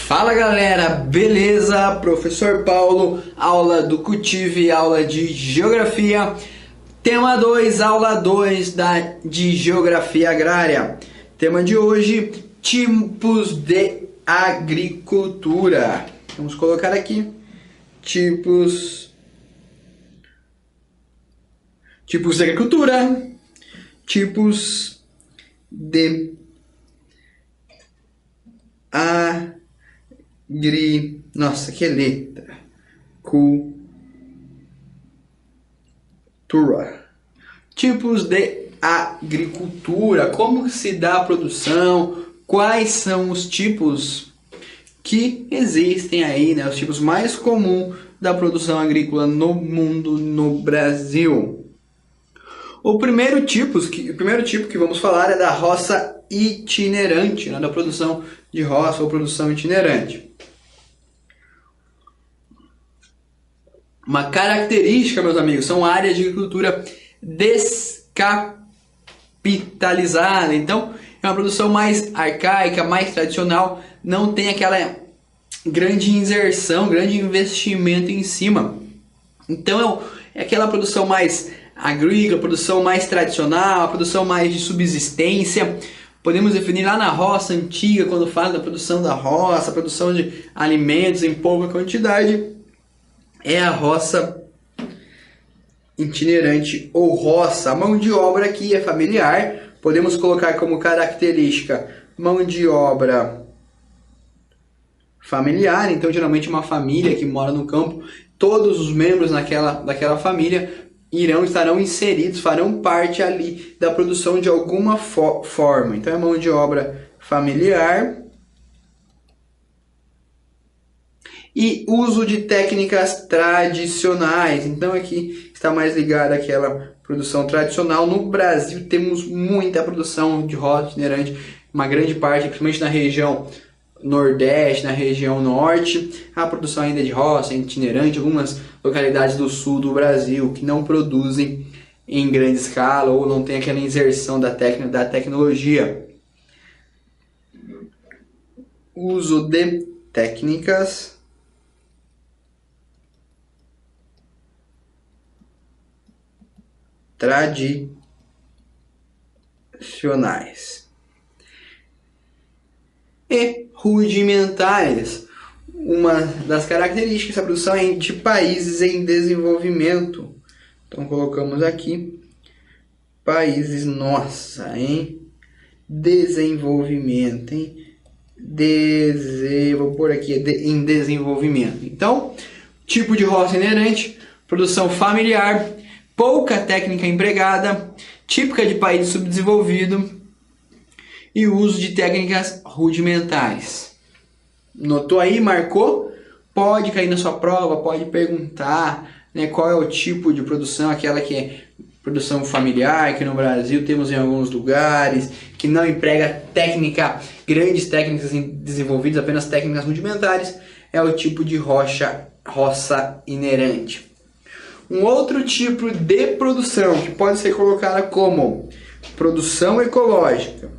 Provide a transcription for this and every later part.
Fala galera, beleza? Professor Paulo, aula do Cultive, aula de Geografia, tema 2, aula 2 de Geografia Agrária. Tema de hoje, tipos de agricultura. Vamos colocar aqui, tipos de agricultura, tipos de Nossa, que letra. Cultura. Tipos de agricultura. Como se dá a produção? Quais são os tipos que existem aí, né? Os tipos mais comuns da produção agrícola no mundo, no Brasil. O primeiro tipo que vamos falar é da roça itinerante, né? Da produção de roça ou produção itinerante. Uma característica, meus amigos, são áreas de agricultura descapitalizada. Então, é uma produção mais arcaica, mais tradicional, não tem aquela grande inserção, grande investimento em cima. Então, é aquela produção mais agrícola, produção mais tradicional, produção mais de subsistência. Podemos definir lá na roça antiga, quando fala da produção da roça, produção de alimentos em pouca quantidade, é a roça itinerante ou roça. A mão de obra aqui é familiar. Podemos colocar como característica mão de obra familiar. Então, geralmente uma família que mora no campo, todos os membros daquela família estarão inseridos, farão parte ali da produção de alguma forma. Então, é mão de obra familiar. E uso de técnicas tradicionais. Então aqui está mais ligado àquela produção tradicional. No Brasil temos muita produção de roça itinerante, uma grande parte, principalmente na região Nordeste, na região Norte, a produção ainda de roça itinerante, algumas localidades do sul do Brasil que não produzem em grande escala ou não tem aquela inserção da tecnologia. Uso de técnicas tradicionais e rudimentares. Uma das características da produção é de países em desenvolvimento. Então colocamos aqui países em desenvolvimento, vou pôr aqui em desenvolvimento. Então, tipo de roça inerente, produção familiar, pouca técnica empregada, típica de país subdesenvolvido e uso de técnicas rudimentares. Notou aí? Marcou? Pode cair na sua prova, pode perguntar, né, qual é o tipo de produção, aquela que é produção familiar, que no Brasil temos em alguns lugares, que não emprega grandes técnicas desenvolvidas, apenas técnicas rudimentares, é o tipo de roça inerente. Um outro tipo de produção que pode ser colocada como produção ecológica,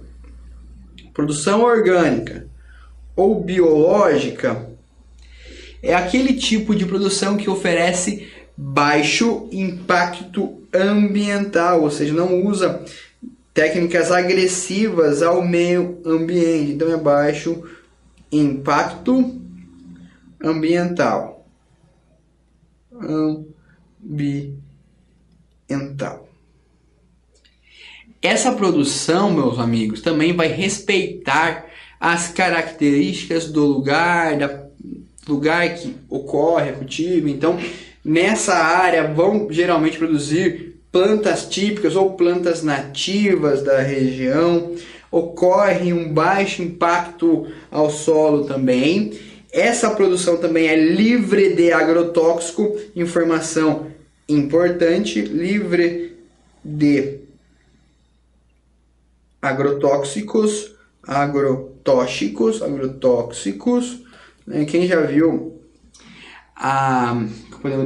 produção orgânica ou biológica é aquele tipo de produção que oferece baixo impacto ambiental, ou seja, não usa técnicas agressivas ao meio ambiente. Então é baixo impacto ambiental. Essa produção, meus amigos, também vai respeitar as características do lugar que ocorre a cultivo. Então, nessa área vão geralmente produzir plantas típicas ou plantas nativas da região. Ocorre um baixo impacto ao solo também. Essa produção também é livre de agrotóxico, informação importante, livre de agrotóxicos, né? Quem já viu a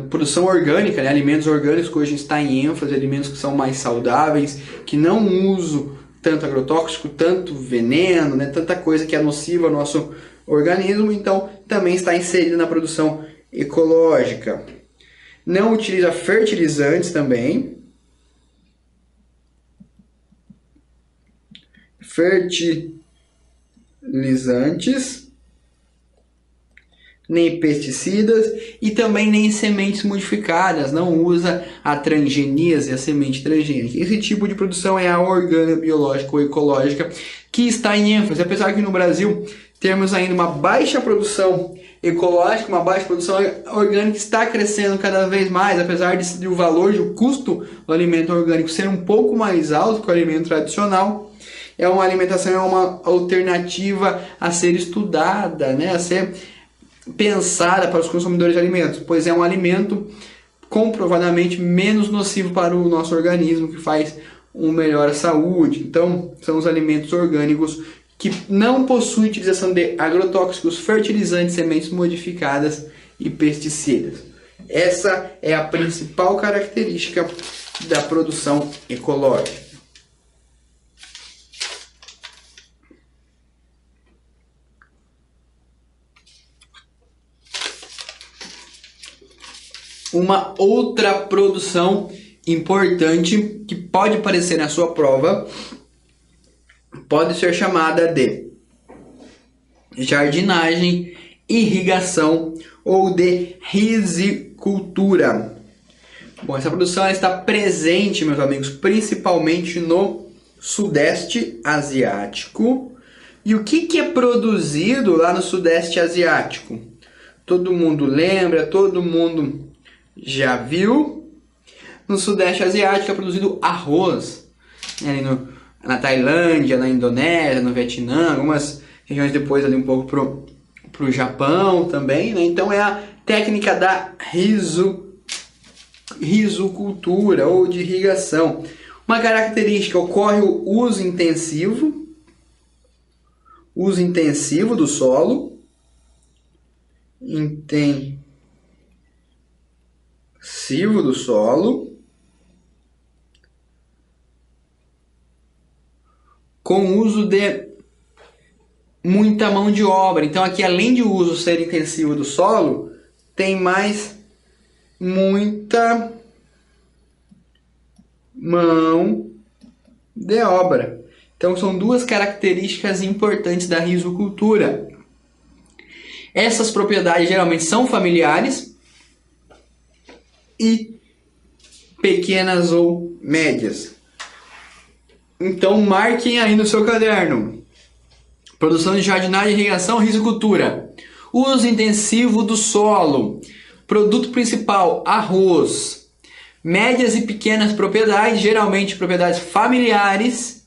produção orgânica, né? Alimentos orgânicos que hoje está em ênfase, alimentos que são mais saudáveis, que não usam tanto agrotóxico, tanto veneno, né? Tanta coisa que é nociva ao nosso organismo, então também está inserido na produção ecológica. Não utiliza fertilizantes também. Fertilizantes, nem pesticidas e também nem sementes modificadas, não usa a transgeníase, a semente transgênica. Esse tipo de produção é a organobiológica ou ecológica que está em ênfase, apesar que no Brasil temos ainda uma baixa produção ecológica, uma baixa produção orgânica, está crescendo cada vez mais, apesar de o valor, o custo do alimento orgânico ser um pouco mais alto que o alimento tradicional. É uma alimentação, é uma alternativa a ser estudada, né? A ser pensada para os consumidores de alimentos, pois é um alimento comprovadamente menos nocivo para o nosso organismo, que faz uma melhor saúde. Então, são os alimentos orgânicos que não possuem utilização de agrotóxicos, fertilizantes, sementes modificadas e pesticidas. Essa é a principal característica da produção ecológica. Uma outra produção importante que pode aparecer na sua prova pode ser chamada de jardinagem, irrigação ou de rizicultura. Bom, essa produção está presente, meus amigos, principalmente no Sudeste Asiático. E o que é produzido lá no Sudeste Asiático? Todo mundo lembra, todo mundo já viu? No Sudeste Asiático é produzido arroz, ali na Tailândia, na Indonésia, no Vietnã, algumas regiões depois ali um pouco pro Japão também, né? Então é a técnica da rizocultura ou de irrigação. Uma característica: ocorre o uso intensivo do solo, com uso de muita mão de obra. Então aqui, além de o uso ser intensivo do solo, tem mais muita mão de obra. Então são duas características importantes da rizocultura. Essas propriedades geralmente são familiares e pequenas ou médias. Então marquem aí no seu caderno: produção de jardinagem, irrigação, rizocultura. Uso intensivo do solo. Produto principal: arroz. Médias e pequenas propriedades, geralmente propriedades familiares.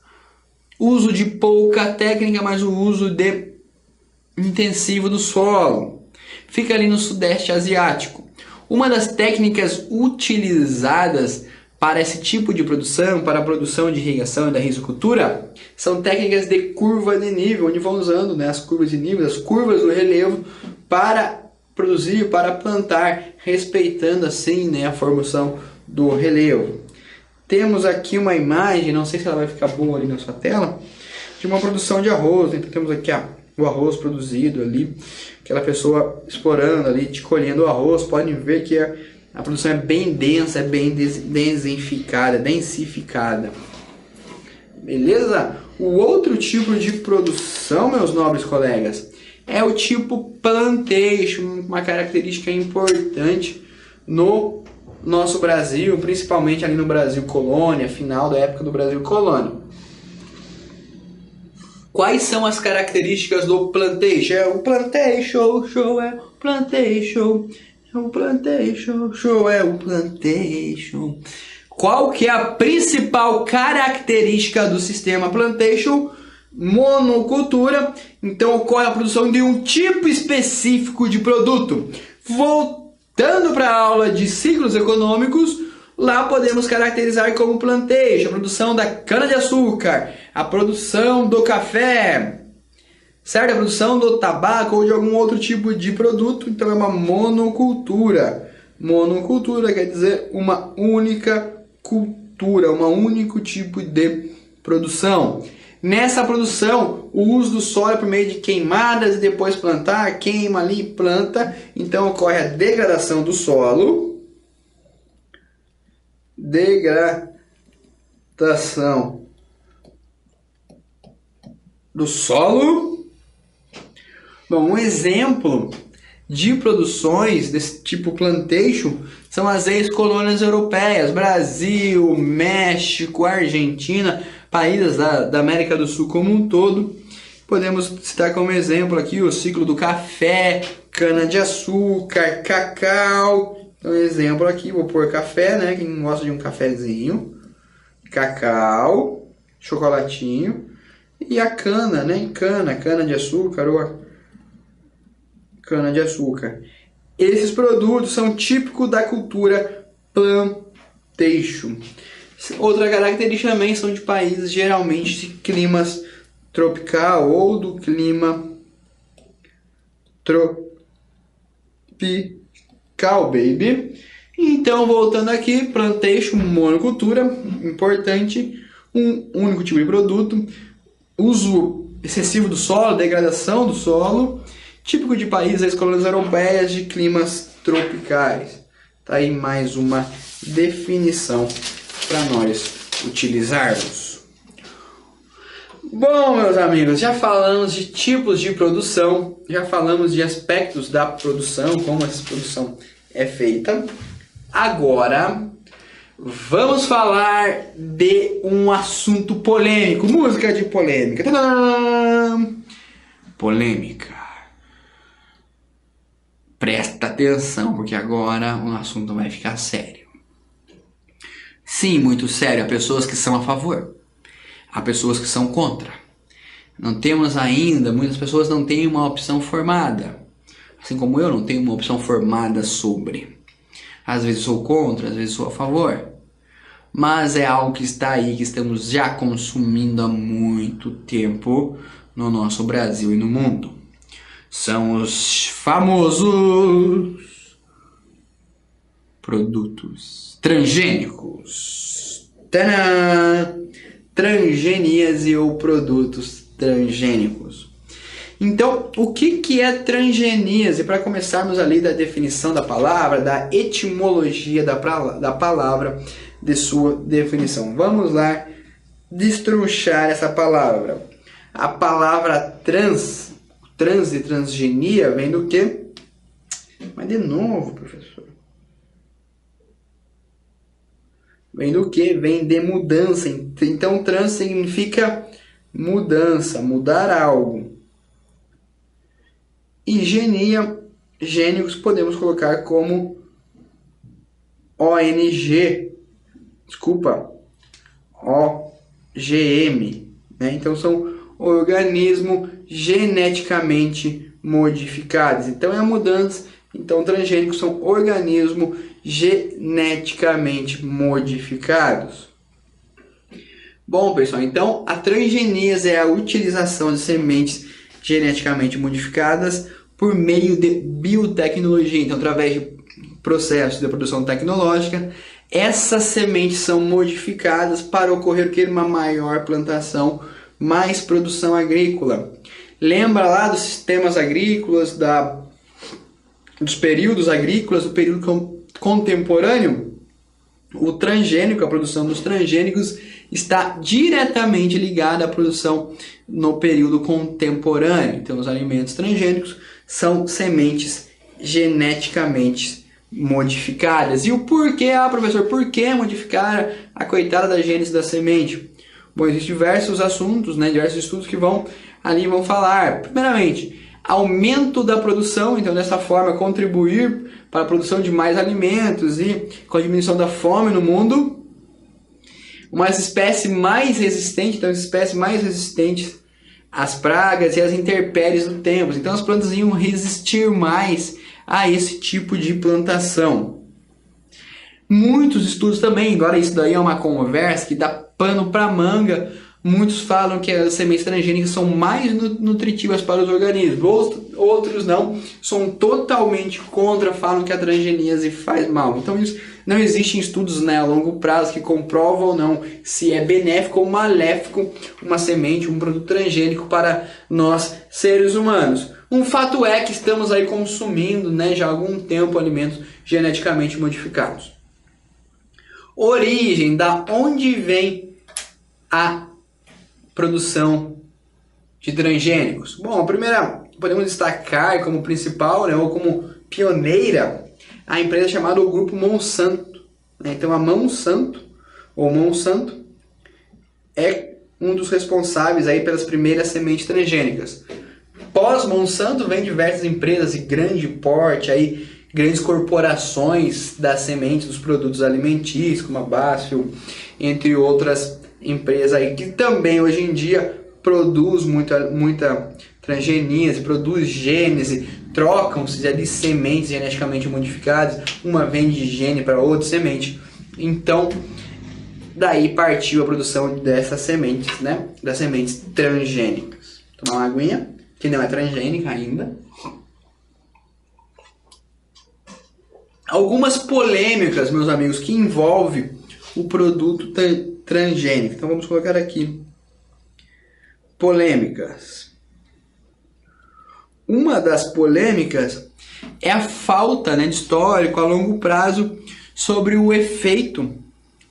Uso de pouca técnica, mas o uso intensivo do solo. Fica ali no Sudeste Asiático. Uma das técnicas utilizadas para esse tipo de produção, para a produção de irrigação e da rizocultura, são técnicas de curva de nível, onde vão usando, né, as curvas de nível, as curvas do relevo para produzir, para plantar, respeitando assim, né, a formação do relevo. Temos aqui uma imagem, não sei se ela vai ficar boa ali na sua tela, de uma produção de arroz. Então temos aqui o arroz produzido ali, aquela pessoa explorando ali, colhendo o arroz. Podem ver que a produção é bem densa, é bem densificada. Beleza? O outro tipo de produção, meus nobres colegas, é o tipo plantation, uma característica importante no nosso Brasil, principalmente ali no Brasil colônia, final da época do Brasil colônia. Quais são as características do plantation? É o plantation show, é o plantation, é o plantation show, é o plantation. Qual que é a principal característica do sistema plantation? Monocultura. Então ocorre a produção de um tipo específico de produto. Voltando para a aula de ciclos econômicos, lá podemos caracterizar como plantation a produção da cana-de-açúcar, a produção do café, certo? A produção do tabaco ou de algum outro tipo de produto. Então é uma monocultura. Monocultura quer dizer uma única cultura, um único tipo de produção. Nessa produção, o uso do solo é por meio de queimadas e depois plantar, queima ali, planta. Então ocorre a degradação do solo. Degradação do solo. Bom, um exemplo de produções desse tipo plantation são as ex-colônias europeias, Brasil, México, Argentina, países da América do Sul como um todo. Podemos citar como exemplo aqui o ciclo do café, cana-de-açúcar, cacau. Então, exemplo aqui, vou pôr café, né? Quem gosta de um cafezinho, cacau, chocolatinho e a cana, né? Cana-de-açúcar ou a cana-de-açúcar. Esses produtos são típicos da cultura plantation. Outra característica também são de países geralmente de climas tropical ou do clima tropical, baby. Então, voltando aqui, plantation, monocultura, importante, um único tipo de produto, uso excessivo do solo, degradação do solo, típico de países das colônias europeias de climas tropicais. Tá aí mais uma definição para nós utilizarmos. Bom, meus amigos, já falamos de tipos de produção, já falamos de aspectos da produção, como essa produção é feita. Agora, vamos falar de um assunto polêmico, música de polêmica. Tadã! Polêmica. Presta atenção, porque agora o assunto vai ficar sério. Sim, muito sério. Há pessoas que são a favor, há pessoas que são contra. Não temos ainda, muitas pessoas não têm uma opção formada. Assim como eu não tenho uma opção formada sobre. Às vezes sou contra, às vezes sou a favor. Mas é algo que está aí, que estamos já consumindo há muito tempo no nosso Brasil e no mundo. São os famosos produtos transgênicos. Tadã! Transgeníase ou produtos transgênicos. Então, o que é transgeníase? Para começarmos ali da definição da palavra, da etimologia da palavra, de sua definição. Vamos lá destrinchar essa palavra. A palavra trans e transgenia vem do quê? Mas de novo, professor. Vem do quê? Vem de mudança. Então, trans significa mudança, mudar algo. E genia, gênicos, podemos colocar como ONG. Desculpa. OGM. Né? Então, são organismos geneticamente modificados. Então, é a mudança. Então, transgênicos são organismos geneticamente modificados. Bom, pessoal, então a transgeníase é a utilização de sementes geneticamente modificadas por meio de biotecnologia. Então, através de processos de produção tecnológica, essas sementes são modificadas para ocorrer uma maior plantação, mais produção agrícola. Lembra lá dos sistemas agrícolas, dos períodos agrícolas, do período contemporâneo? O transgênico, a produção dos transgênicos, está diretamente ligada à produção no período contemporâneo. Então, os alimentos transgênicos são sementes geneticamente modificadas. E o porquê? Professor, por que modificar a coitada da gênese da semente? Bom, existem diversos assuntos, né, diversos estudos que vão falar. Primeiramente, aumento da produção, então dessa forma contribuir para a produção de mais alimentos e com a diminuição da fome no mundo. Uma espécie mais resistente, então espécies mais resistentes às pragas e às intempéries do tempo. Então as plantas iam resistir mais a esse tipo de plantação. Muitos estudos também, agora isso daí é uma conversa que dá pano para manga, Muitos falam que as sementes transgênicas são mais nutritivas para os organismos, outros não, são totalmente contra, falam que a transgeníase faz mal. Então isso, não existem estudos, né, a longo prazo que comprovam ou não se é benéfico ou maléfico uma semente, um produto transgênico para nós seres humanos. Um fato é que estamos aí consumindo, né, já há algum tempo alimentos geneticamente modificados. Origem, da onde vem a produção de transgênicos? Bom, a primeira, podemos destacar como principal, né, ou como pioneira, a empresa chamada o Grupo Monsanto. Então a Monsanto é um dos responsáveis aí pelas primeiras sementes transgênicas. Pós-Monsanto vem diversas empresas de grande porte, aí, grandes corporações das sementes dos produtos alimentícios, como a BASF, entre outras empresas aí, que também hoje em dia produz muita transgeníase, produz gênese, trocam-se ali sementes geneticamente modificadas, uma vem de gene para outra semente. Então, daí partiu a produção dessas sementes, né? Das sementes transgênicas. Tomar uma aguinha, que não é transgênica ainda. Algumas polêmicas, meus amigos, que envolvem o produto transgênico. Então vamos colocar aqui polêmicas. Uma das polêmicas é a falta, né, de histórico a longo prazo sobre o efeito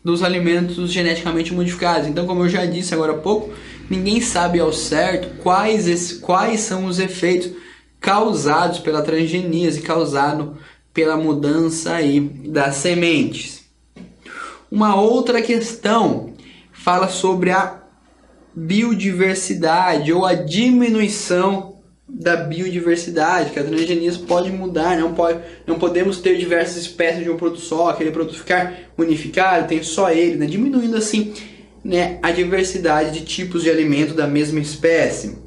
dos alimentos geneticamente modificados. Então, como eu já disse agora há pouco, ninguém sabe ao certo quais são os efeitos causados pela transgeníase, causado pela mudança aí das sementes. Uma outra questão fala sobre a biodiversidade ou a diminuição da biodiversidade, que a transgeníase pode mudar, não podemos ter diversas espécies de um produto só, aquele produto ficar unificado, tem só ele, né? Diminuindo assim, né, a diversidade de tipos de alimento da mesma espécie.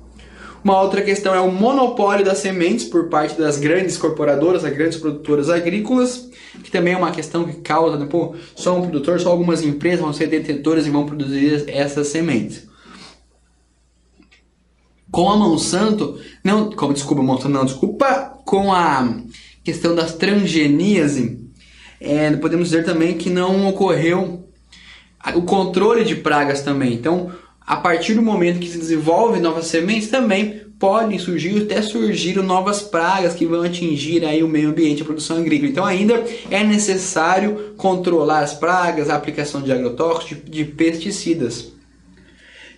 Uma outra questão é o monopólio das sementes por parte das grandes corporadoras, das grandes produtoras agrícolas, que também é uma questão que causa, né, pô, só um produtor, só algumas empresas vão ser detentoras e vão produzir essas sementes. Com a Monsanto, com a questão das transgeníase, podemos dizer também que não ocorreu o controle de pragas também. Então, a partir do momento que se desenvolvem novas sementes, também podem surgir, até surgiram novas pragas que vão atingir aí o meio ambiente, a produção agrícola. Então, ainda é necessário controlar as pragas, a aplicação de agrotóxicos, de pesticidas.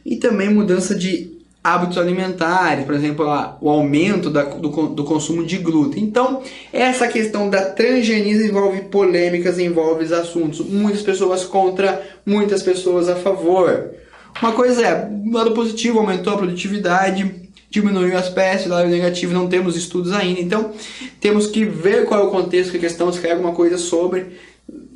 E também mudança de hábitos alimentares, por exemplo, o aumento do consumo de glúten. Então, essa questão da transgeníase envolve polêmicas, envolve assuntos. Muitas pessoas contra, muitas pessoas a favor. Uma coisa é, lado positivo, aumentou a produtividade, diminuiu as espécies, lado negativo, não temos estudos ainda. Então, temos que ver qual é o contexto, que a questão, se quer alguma coisa sobre.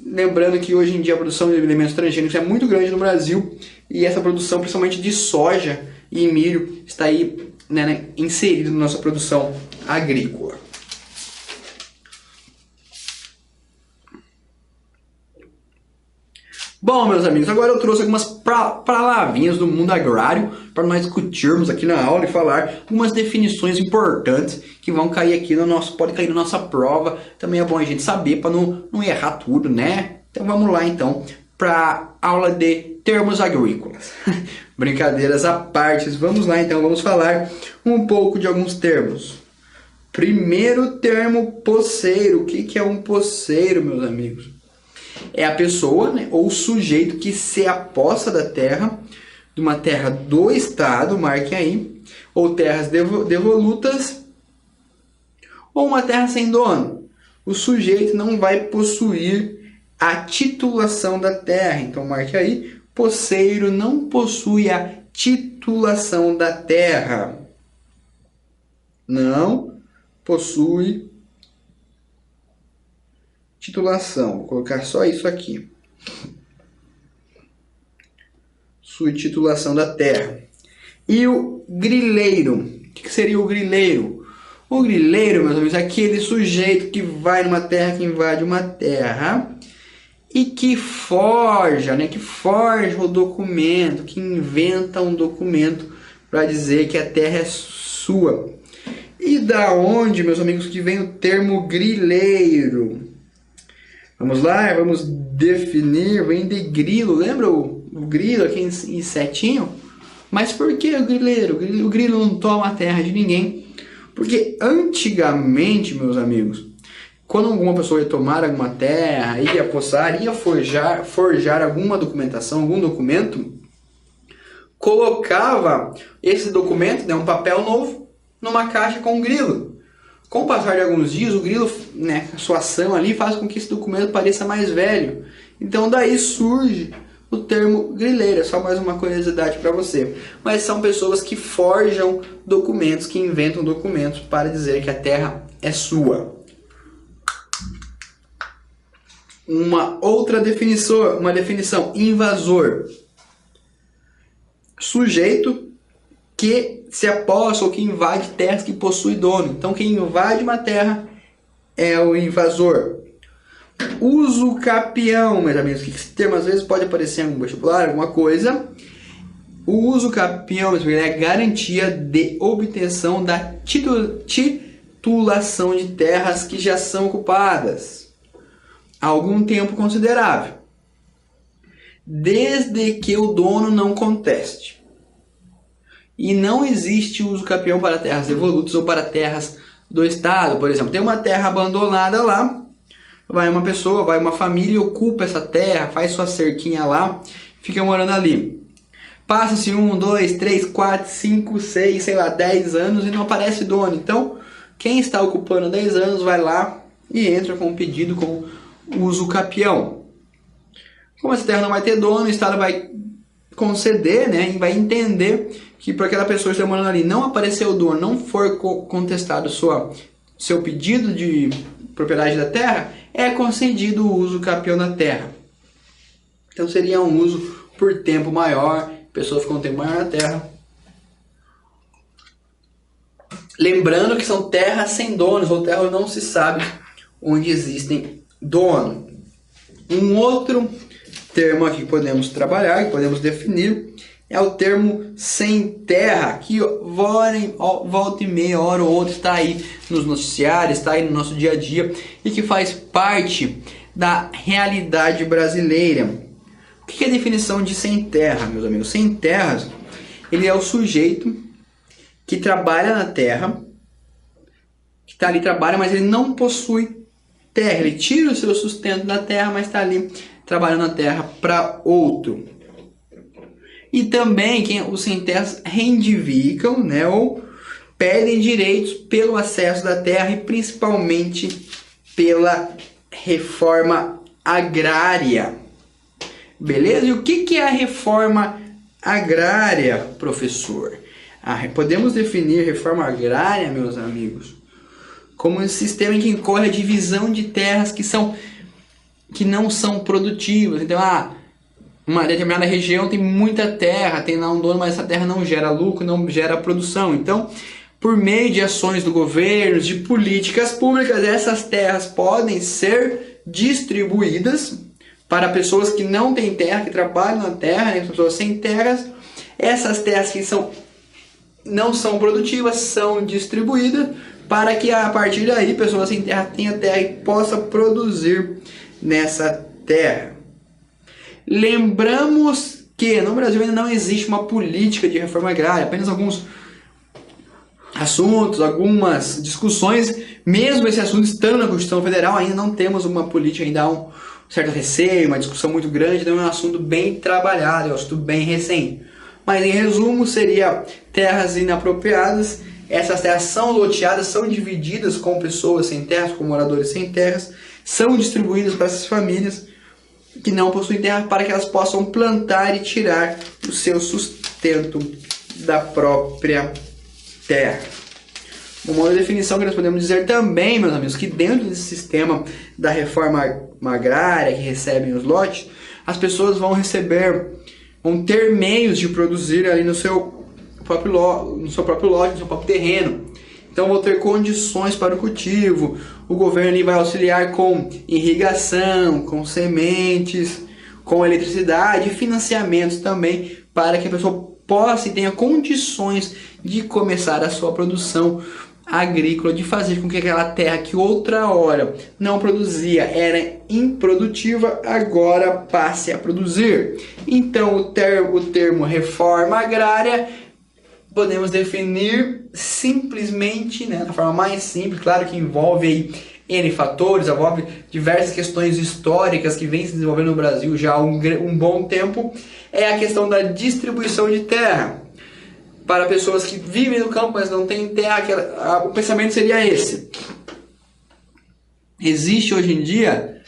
Lembrando que hoje em dia a produção de alimentos transgênicos é muito grande no Brasil, e essa produção, principalmente de soja e milho, está aí, né, inserido na nossa produção agrícola. Bom, meus amigos, agora eu trouxe algumas palavrinhas do mundo agrário para nós discutirmos aqui na aula e falar algumas definições importantes que vão cair aqui pode cair na nossa prova. Também é bom a gente saber para não errar tudo, né? Então vamos lá então para a aula de termos agrícolas. Brincadeiras à parte, vamos lá então, vamos falar um pouco de alguns termos. Primeiro termo, poceiro. O que é um poceiro, meus amigos? É a pessoa, né, ou o sujeito que se apossa da terra, de uma terra do Estado, marque aí, ou terras devolutas, ou uma terra sem dono. O sujeito não vai possuir a titulação da terra, então marque aí, poceiro não possui a titulação da terra. Não possui titulação. Vou colocar só isso aqui. Sua titulação da terra. E o grileiro. O que seria o grileiro? O grileiro, meus amigos, é aquele sujeito que vai numa terra, que invade uma terra e que forja, né, que forja o documento, que inventa um documento para dizer que a terra é sua. E da onde, meus amigos, que vem o termo grileiro? Vamos lá, vamos definir, vem de grilo, lembra o grilo, aquele insetinho? Mas por que o grileiro? O grilo não toma a terra de ninguém. Porque antigamente, meus amigos, quando alguma pessoa ia tomar alguma terra, ia poçar, ia forjar alguma documentação, algum documento, colocava esse documento, né, um papel novo, numa caixa com um grilo. Com o passar de alguns dias, o grilo, né, a sua ação ali faz com que esse documento pareça mais velho. Então daí surge o termo grileiro. É só mais uma curiosidade para você. Mas são pessoas que forjam documentos, que inventam documentos para dizer que a terra é sua. Uma outra definição, invasor. Sujeito que se apossa ou que invade terras que possui dono. Então quem invade uma terra é o invasor. Uso capião, meus amigos. Que esse termo às vezes pode aparecer em algum vestibular, alguma coisa. O uso capião, meus amigos, é a garantia de obtenção da titulação de terras que já são ocupadas há algum tempo considerável, desde que o dono não conteste. E não existe uso capião para terras devolutas ou para terras do Estado. Por exemplo, tem uma terra abandonada lá, vai uma pessoa, vai uma família e ocupa essa terra, faz sua cerquinha lá, fica morando ali. Passa-se 1, 2, 3, 4, 5, 6, sei lá, 10 anos e não aparece dono. Então, quem está ocupando 10 anos vai lá e entra com um pedido com uso capião. Como essa terra não vai ter dono, o Estado vai conceder, né, e vai entender que para aquela pessoa que está morando ali não apareceu o dono, não for contestado seu pedido de propriedade da terra, é concedido o uso capião da terra. Então seria um uso por tempo maior, a pessoa ficou um tempo maior na terra. Lembrando que são terras sem donos, ou terras não se sabe onde existem dono. Um outro termo aqui que podemos trabalhar, que podemos definir, é o termo sem terra, que volta e meia, hora ou outra, está aí nos noticiários, está aí no nosso dia a dia e que faz parte da realidade brasileira. O que é a definição de sem terra, meus amigos? Sem terra, ele é o sujeito que trabalha na terra, que está ali, trabalha, mas ele não possui terra. Ele tira o seu sustento da terra, mas está ali trabalhando na terra para outro. E também os sem terras reivindicam, né, ou pedem direitos pelo acesso da terra e principalmente pela reforma agrária. Beleza? E o que é a reforma agrária, professor? Podemos definir reforma agrária, meus amigos, como um sistema em que incorre a divisão de terras que não são produtivas. Então, uma determinada região tem muita terra, tem lá um dono, mas essa terra não gera lucro, não gera produção. Então, por meio de ações do governo, de políticas públicas, essas terras podem ser distribuídas para pessoas que não têm terra, que trabalham na terra, né, pessoas sem terras. Essas terras que não são produtivas são distribuídas para que a partir daí pessoas sem terra tenham terra e possa produzir nessa terra. Lembramos que no Brasil ainda não existe uma política de reforma agrária, apenas alguns assuntos, algumas discussões. Mesmo esse assunto estando na Constituição Federal, ainda não temos uma política, ainda há um certo receio, uma discussão muito grande, então é um assunto bem trabalhado, é um assunto bem recente. Mas em resumo, seria terras inapropriadas. Essas terras são loteadas, são divididas com pessoas sem terras, com moradores sem terras, são distribuídas para essas famílias que não possuem terra para que elas possam plantar e tirar o seu sustento da própria terra. Uma outra definição que nós podemos dizer também, meus amigos, que dentro desse sistema da reforma agrária que recebem os lotes, as pessoas vão ter meios de produzir ali no seu próprio lote, no seu próprio terreno. Então vão ter condições para o cultivo, o governo ali vai auxiliar com irrigação, com sementes, com eletricidade e financiamentos também para que a pessoa possa e tenha condições de começar a sua produção agrícola, de fazer com que aquela terra que outra hora não produzia, era improdutiva, agora passe a produzir. Então o termo reforma agrária podemos definir simplesmente, né, da forma mais simples, claro que envolve aí N fatores, envolve diversas questões históricas que vêm se desenvolvendo no Brasil já há um bom tempo, é a questão da distribuição de terra. Para pessoas que vivem no campo, mas não têm terra, o pensamento seria esse. Existe hoje em dia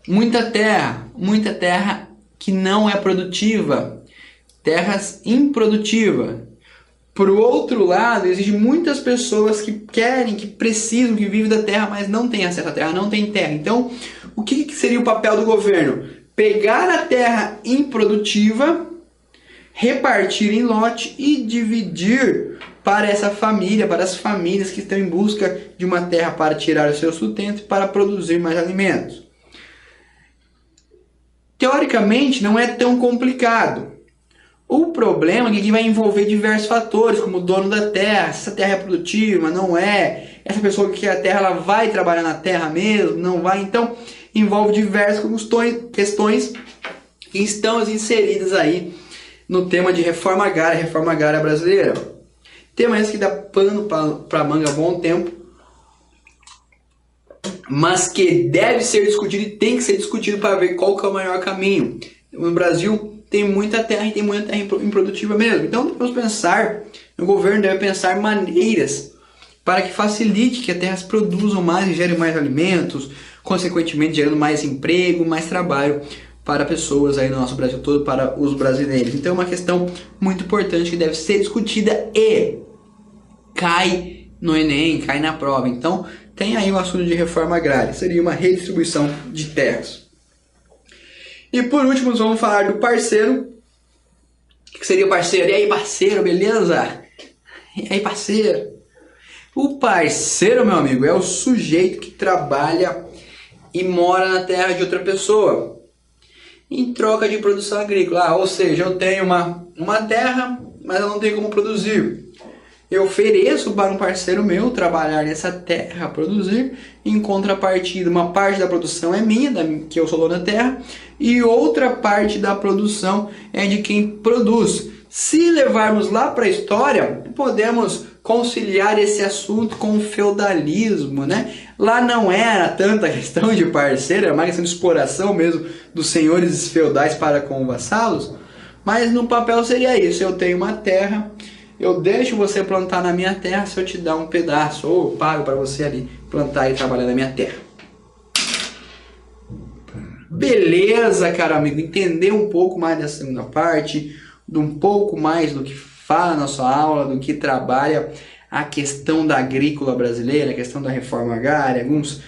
muita terra que não é produtiva, terras improdutivas. Por outro lado, existem muitas pessoas que querem, que precisam, que vivem da terra, mas não têm acesso à terra, não têm terra. Então, o que seria o papel do governo? Pegar a terra improdutiva, repartir em lote e dividir para essa família, para as famílias que estão em busca de uma terra para tirar o seu sustento e para produzir mais alimentos. Teoricamente, não é tão complicado. O problema é que vai envolver diversos fatores, como o dono da terra, se essa terra é produtiva, não é, essa pessoa que quer a terra, ela vai trabalhar na terra mesmo, não vai, então envolve diversas questões que estão inseridas aí no tema de reforma agrária brasileira. Tema esse que dá pano para manga há bom tempo, mas que deve ser discutido e tem que ser discutido para ver qual que é o melhor caminho. No Brasil tem muita terra e tem muita terra improdutiva mesmo. Então devemos pensar, o governo deve pensar maneiras para que facilite que as terras produzam mais e gerem mais alimentos, consequentemente gerando mais emprego, mais trabalho para pessoas aí no nosso Brasil todo, para os brasileiros. Então é uma questão muito importante que deve ser discutida e cai no Enem, cai na prova. Então tem aí o assunto de reforma agrária, seria uma redistribuição de terras. E por último, vamos falar do parceiro. O que seria o parceiro? E aí, parceiro, beleza? E aí, parceiro? O parceiro, meu amigo, é o sujeito que trabalha e mora na terra de outra pessoa em troca de produção agrícola. Ou seja, eu tenho uma terra, mas eu não tenho como produzir. Eu ofereço para um parceiro meu trabalhar nessa terra, produzir, em contrapartida, uma parte da produção é minha, que eu sou dono da terra, e outra parte da produção é de quem produz. Se levarmos lá para a história, podemos conciliar esse assunto com o feudalismo, né? Lá não era tanta questão de parceiro, era mais questão de exploração mesmo dos senhores feudais para com os vassalos, mas no papel seria isso: eu tenho uma terra, eu deixo você plantar na minha terra se eu te dar um pedaço, ou eu pago para você ali plantar e trabalhar na minha terra. Beleza, caro amigo, entender um pouco mais da segunda parte, de um pouco mais do que fala na sua aula, do que trabalha a questão da agrícola brasileira, a questão da reforma agrária, alguns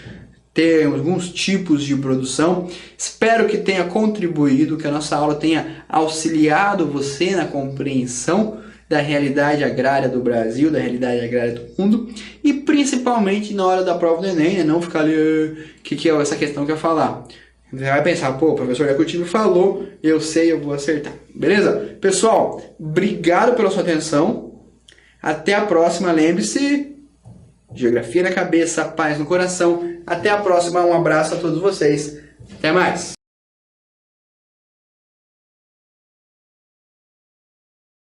termos, alguns tipos de produção. Espero que tenha contribuído, que a nossa aula tenha auxiliado você na compreensão da realidade agrária do Brasil, da realidade agrária do mundo, e principalmente na hora da prova do Enem, né? Não ficar ali, que é essa questão que eu ia falar. Você vai pensar, pô, o professor Jacob falou, eu sei, eu vou acertar. Beleza? Pessoal, obrigado pela sua atenção. Até a próxima. Lembre-se, geografia na cabeça, paz no coração. Até a próxima. Um abraço a todos vocês. Até mais.